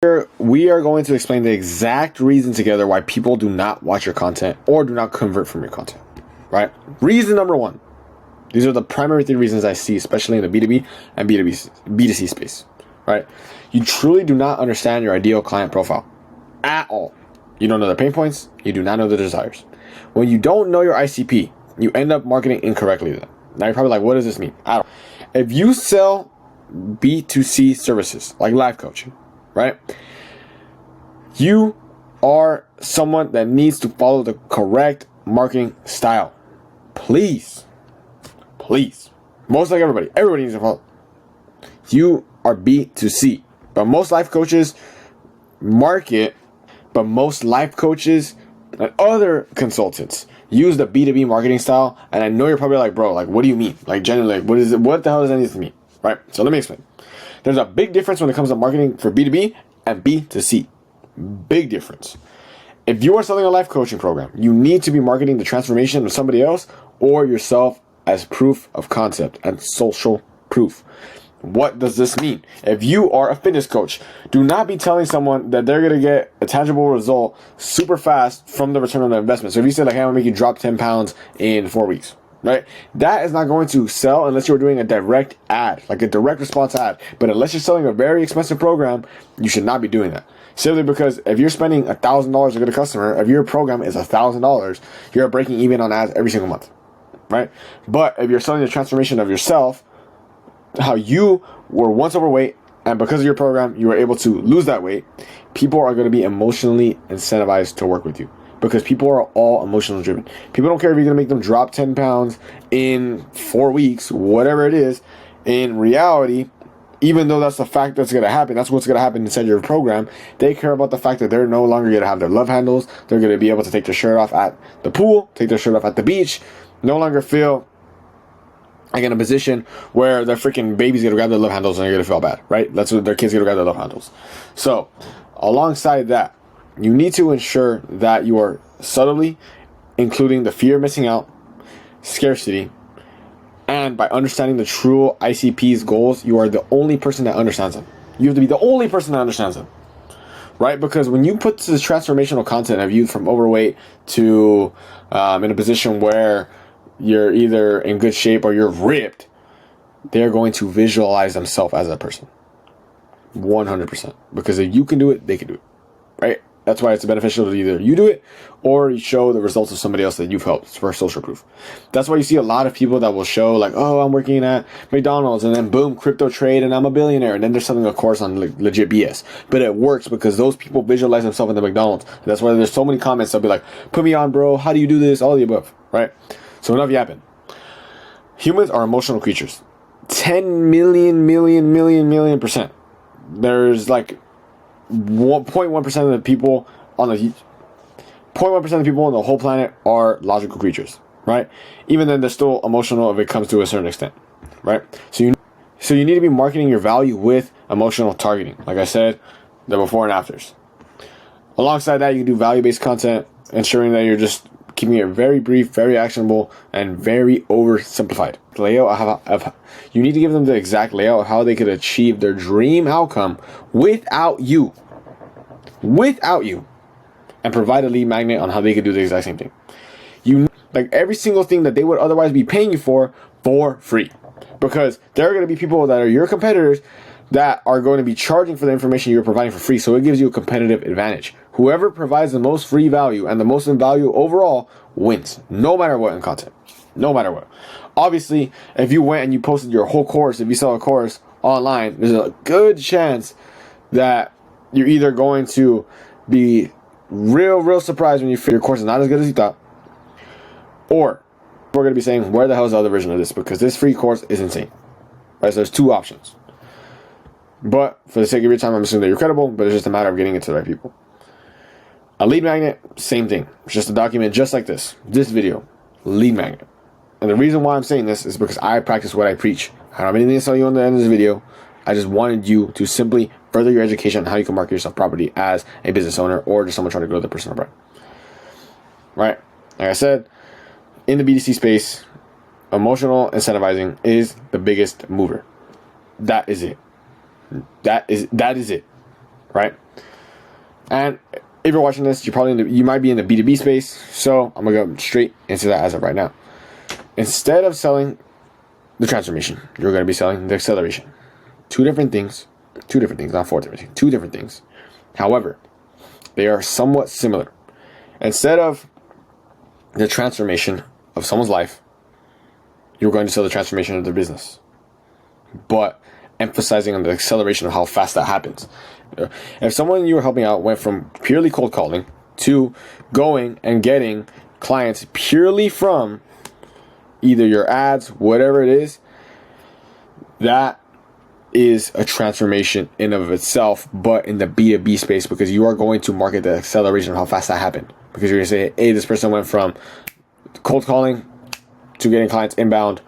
Here, we are going to explain the exact reason together why people do not watch your content or do not convert from your content, right? Reason number one. These are the primary three reasons I see, especially in the B2B and B2C space, right? You truly do not understand your ideal client profile at all. You don't know their pain points. You do not know their desires. When you don't know your ICP, you end up marketing incorrectly then. Now you're probably like, what does this mean? I don't. If you sell B2C services like life coaching, right? You are someone that needs to follow the correct marketing style. Please. Most like everybody needs to follow. You are B2C. But most life coaches market, but most life coaches and other consultants use the B2B marketing style. And I know you're probably like, bro, like, what do you mean? Like, generally, like, what the hell does that need to mean? Right? So let me explain. There's a big difference when it comes to marketing for B2B and B2C. Big difference. If you are selling a life coaching program, you need to be marketing the transformation of somebody else or yourself as proof of concept and social proof. What does this mean? If you are a fitness coach, do not be telling someone that they're going to get a tangible result super fast from the return on their investment. So if you say like, hey, I'm going to make you drop 10 pounds in 4 weeks, right? That is not going to sell unless you're doing a direct ad, like a direct response ad. But unless you're selling a very expensive program, you should not be doing that. Simply because if you're spending $1,000 to get a customer, if your program is $1,000, you're breaking even on ads every single month, right? But if you're selling the transformation of yourself, how you were once overweight, and because of your program, you were able to lose that weight, people are going to be emotionally incentivized to work with you. Because people are all emotionally driven. People don't care if you're going to make them drop 10 pounds in 4 weeks, whatever it is. In reality, even though that's the fact that's going to happen, that's what's going to happen inside your program, they care about the fact that they're no longer going to have their love handles. They're going to be able to take their shirt off at the pool, take their shirt off at the beach, no longer feel like in a position where their freaking baby's going to grab their love handles and they're going to feel bad, right? That's what their kids going to grab their love handles. So, alongside that, you need to ensure that you are subtly including the fear of missing out, scarcity, and by understanding the true ICP's goals, you are the only person that understands them. You have to be the only person that understands them, right? Because when you put this transformational content of you from overweight to in a position where you're either in good shape or you're ripped, they're going to visualize themselves as that person. 100%. Because if you can do it, they can do it, right? That's why it's beneficial to either you do it or you show the results of somebody else that you've helped for social proof. That's why you see a lot of people that will show like, oh, I'm working at McDonald's and then boom, crypto trade and I'm a billionaire. And then they're selling a course on legit BS. But it works because those people visualize themselves in the McDonald's. And that's why there's so many comments that'll be like, put me on, bro. How do you do this? All the above, right? So enough yapping. Humans are emotional creatures. 10 million percent. There's like 0.1% of the people on the 0.1% of the people on the whole planet are logical creatures, right? Even then, they're still emotional if it comes to a certain extent, right? So you need to be marketing your value with emotional targeting. Like I said, the before and afters. Alongside that, you can do value-based content, ensuring that you're just keeping it very brief, very actionable, and very oversimplified. Layout you need to give them the exact layout of how they could achieve their dream outcome without you, and provide a lead magnet on how they could do the exact same thing. You like every single thing that they would otherwise be paying you for free, because there are going to be people that are your competitors that are going to be charging for the information you're providing for free. So it gives you a competitive advantage. Whoever provides the most free value and the most in value overall wins, no matter what in content. No matter what. Obviously, if you went and you posted your whole course, if you sell a course online, there's a good chance that you're either going to be real surprised when you figure your course is not as good as you thought, or we're going to be saying, where the hell is the other version of this? Because this free course is insane. Right? So there's two options. But for the sake of your time, I'm assuming that you're credible, but it's just a matter of getting it to the right people. A lead magnet, same thing. It's just a document just like this. This video, lead magnet. And the reason why I'm saying this is because I practice what I preach. I don't have anything to tell you on the end of this video. I just wanted you to simply further your education on how you can market yourself properly as a business owner or just someone trying to grow their personal brand. Right? Like I said, in the BDC space, emotional incentivizing is the biggest mover. That is it. That is it. right? And if you're watching this, you might be in the B2B space. So I'm gonna go straight into that as of right now. Instead of selling the transformation, you're gonna be selling the acceleration. Two different things, not four different things, two different things. However, they are somewhat similar. Instead of the transformation of someone's life, you're going to sell the transformation of their business, but emphasizing on the acceleration of how fast that happens. If someone you were helping out went from purely cold calling to going and getting clients purely from either your ads, whatever it is, that is a transformation in of itself, but in the B2B space, because you are going to market the acceleration of how fast that happened. Because you're going to say, hey, this person went from cold calling to getting clients inbound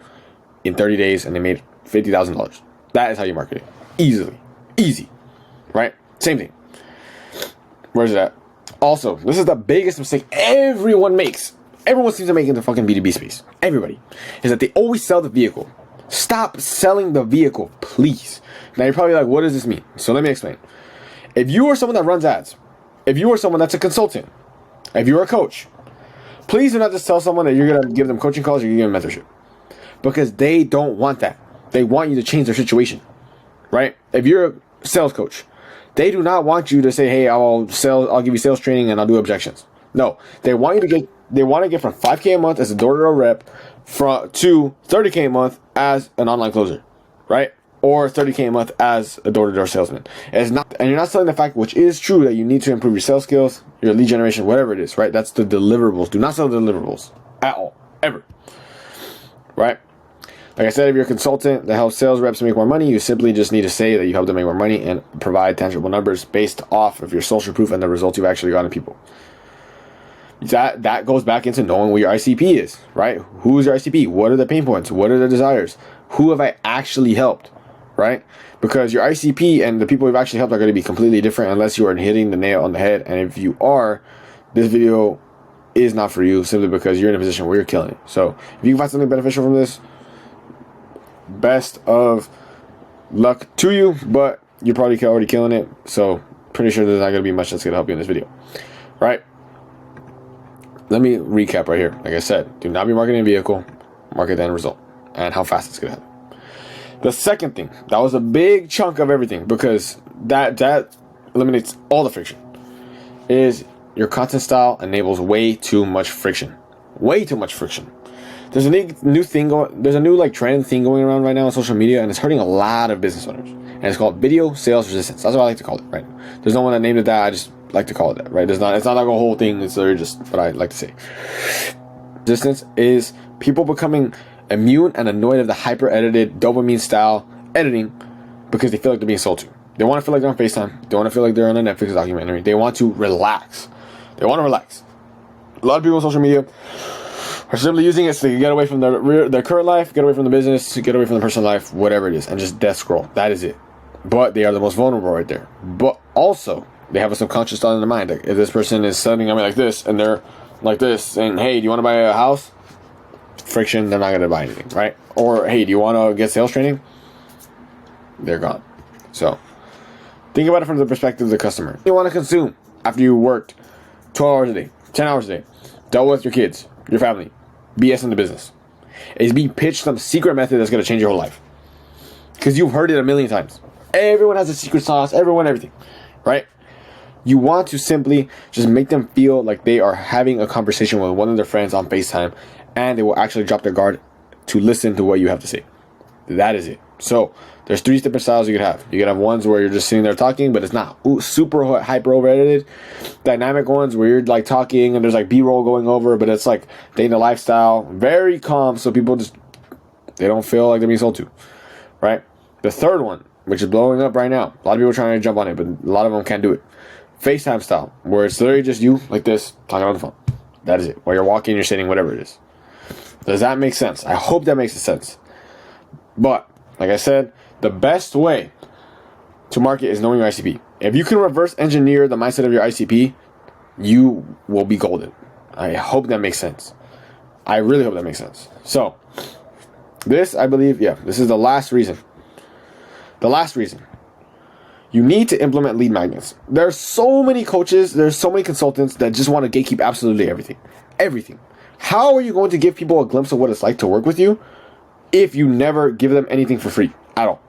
in 30 days and they made $50,000. That is how you market it. Easy, right? Same thing. Where's it at? Also, this is the biggest mistake everyone makes. Everyone seems to make in the fucking B2B space. Everybody. Is that they always sell the vehicle. Stop selling the vehicle, please. Now you're probably like, what does this mean? So let me explain. If you are someone that runs ads, if you are someone that's a consultant, if you're a coach, please do not just tell someone that you're going to give them coaching calls or you're going to give them mentorship. Because they don't want that. They want you to change their situation, right? If you're a sales coach, they do not want you to say, hey, I'll give you sales training and I'll do objections. No, they want to get from $5K a month as a door-to-door rep to $30K a month as an online closer, right? Or $30K a month as a door-to-door salesman. It's not, and you're not selling the fact, which is true, that you need to improve your sales skills, your lead generation, whatever it is, right? That's the deliverables. Do not sell the deliverables at all, ever, right? Like I said, if you're a consultant that helps sales reps make more money, you simply just need to say that you help them make more money and provide tangible numbers based off of your social proof and the results you've actually gotten people. That goes back into knowing what your ICP is, right? Who is your ICP? What are the pain points? What are their desires? Who have I actually helped, right? Because your ICP and the people you've actually helped are going to be completely different unless you are hitting the nail on the head. And if you are, this video is not for you simply because you're in a position where you're killing it. So if you can find something beneficial from this, best of luck to you, but you're probably already killing it. So pretty sure there's not going to be much that's going to help you in this video, right? Let me recap right here. Like I said, do not be marketing a vehicle, market the end result and how fast it's going to happen. The second thing, that was a big chunk of everything because that eliminates all the friction, is your content style enables way too much friction. Way too much friction. There's a new thing going. There's a new trend thing going around right now on social media, and it's hurting a lot of business owners. And it's called video sales resistance. That's what I like to call it. Right? There's no one that named it that. I just like to call it that. Right? It's not like a whole thing. It's literally just what I like to say. Resistance is people becoming immune and annoyed of the hyper-edited dopamine style editing because they feel like they're being sold to. They want to feel like they're on FaceTime. They want to feel like they're on a Netflix documentary. They want to relax. A lot of people on social media are simply using it so they can get away from their current life, get away from the business, get away from the personal life, whatever it is, and just death scroll. That is it. But they are the most vulnerable right there. But also, they have a subconscious thought in their mind. Like, if this person is sending at me like this, and they're like this, saying, hey, do you want to buy a house? Friction, they're not going to buy anything, right? Or, hey, do you want to get sales training? They're gone. So, think about it from the perspective of the customer. You want to consume after you worked 12 hours a day, 10 hours a day, dealt with your kids, your family, BS in the business, is being pitched some secret method that's going to change your whole life. Because you've heard it a million times. Everyone has a secret sauce, everything, right? You want to simply just make them feel like they are having a conversation with one of their friends on FaceTime, and they will actually drop their guard to listen to what you have to say. That is it. So there's three different styles you could have. You could have ones where you're just sitting there talking, but it's not super hyper over edited. Dynamic ones where you're like talking and there's like B-roll going over, but it's like day in the lifestyle, very calm, so people they don't feel like they're being sold to, right? The third one, which is blowing up right now, a lot of people are trying to jump on it, but a lot of them can't do it. FaceTime style, where it's literally just you like this talking on the phone. That is it. While you're walking, you're sitting, whatever it is. Does that make sense? I hope that makes sense. But like I said, the best way to market is knowing your ICP. If you can reverse engineer the mindset of your ICP, you will be golden. I hope that makes sense. I really hope that makes sense. So, this, I believe, this is the last reason. The last reason You need to implement lead magnets. There's so many coaches, there's so many consultants that just want to gatekeep absolutely everything. Everything. How are you going to give people a glimpse of what it's like to work with you if you never give them anything for free at all?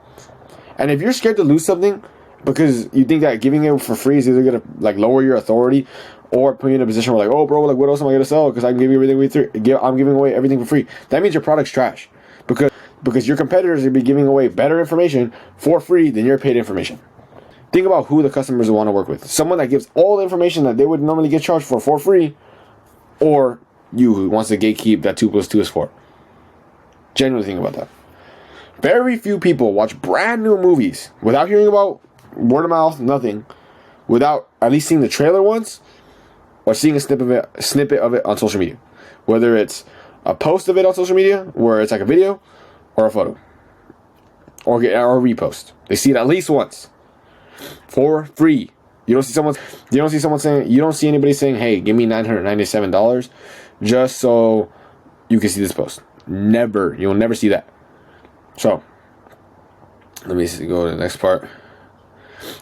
And if you're scared to lose something because you think that giving it for free is either going to like lower your authority or put you in a position where like, oh bro, like what else am I going to sell? Because I'm giving away everything for free. That means your product's trash. Because your competitors will be giving away better information for free than your paid information. Think about who the customers want to work with. Someone that gives all the information that they would normally get charged for free, or you who wants to gatekeep that 2 + 2 is 4. Genuinely think about that. Very few people watch brand new movies without hearing about word of mouth, nothing, without at least seeing the trailer once or seeing a snippet of it on social media. Whether it's a post of it on social media where it's like a video or a photo or a repost. They see it at least once for free. You don't see anybody saying, hey, give me $997 just so you can see this post. Never. You'll never see that. So let me go to the next part.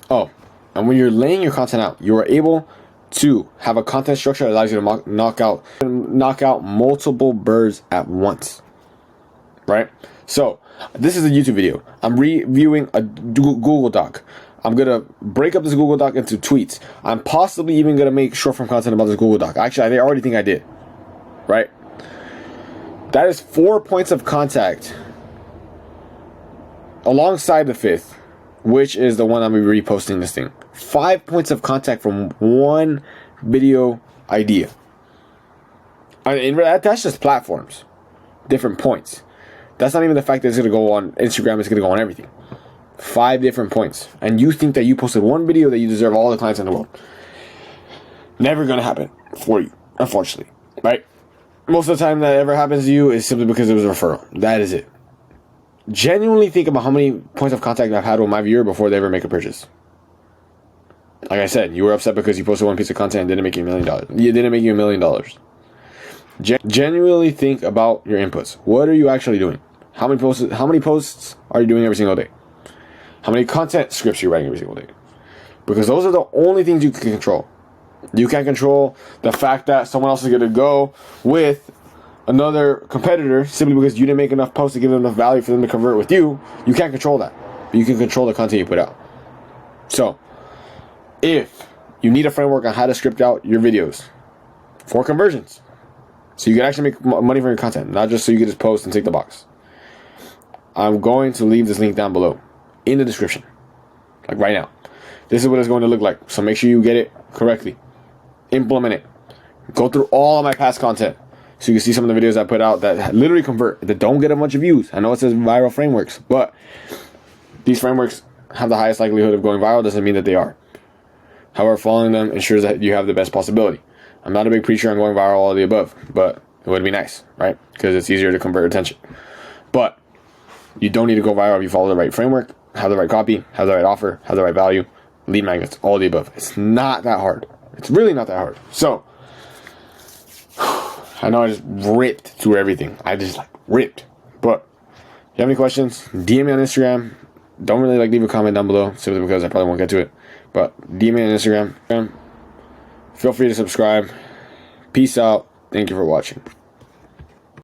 Oh, and when you're laying your content out, you are able to have a content structure that allows you to knock out multiple birds at once. Right? So this is a YouTube video. I'm reviewing a Google Doc. I'm going to break up this Google Doc into tweets. I'm possibly even going to make short form content about this Google Doc. Actually, I already think I did. Right? That is 4 points of contact alongside the 5th, which is the one I'm reposting this thing. 5 points of contact from one video idea. And that's just platforms. Different points. That's not even the fact that it's going to go on Instagram. It's going to go on everything. 5 different points. And you think that you posted one video that you deserve all the clients in the world. Never going to happen for you, unfortunately. Right? Most of the time that ever happens to you is simply because it was a referral. That is it. Genuinely think about how many points of contact I've had with my viewer before they ever make a purchase. Like I said, you were upset because you posted one piece of content and didn't make you $1 million. It didn't make you $1 million. Genuinely think about your inputs. What are you actually doing? How many posts are you doing every single day? How many content scripts are you writing every single day? Because those are the only things you can control. You can't control the fact that someone else is going to go with another competitor simply because you didn't make enough posts to give them enough value for them to convert with you. You can't control that. But you can control the content you put out. So, if you need a framework on how to script out your videos for conversions, so you can actually make money from your content, not just so you can just post and tick the box, I'm going to leave this link down below in the description, like right now. This is what it's going to look like. So make sure you get it correctly. Implement it. Go through all of my past content so you can see some of the videos I put out that literally convert, that don't get a bunch of views. I know it says viral frameworks, but these frameworks have the highest likelihood of going viral. Doesn't mean that they are. However, following them ensures that you have the best possibility. I'm not a big preacher on going viral, all of the above, but it would be nice, right? Because it's easier to convert attention. But you don't need to go viral if you follow the right framework, have the right copy, have the right offer, have the right value, lead magnets, all of the above. It's not that hard. It's really not that hard. So, I know I just ripped through everything. I just ripped. But if you have any questions, DM me on Instagram. Don't really leave a comment down below simply because I probably won't get to it. But DM me on Instagram. Feel free to subscribe. Peace out. Thank you for watching.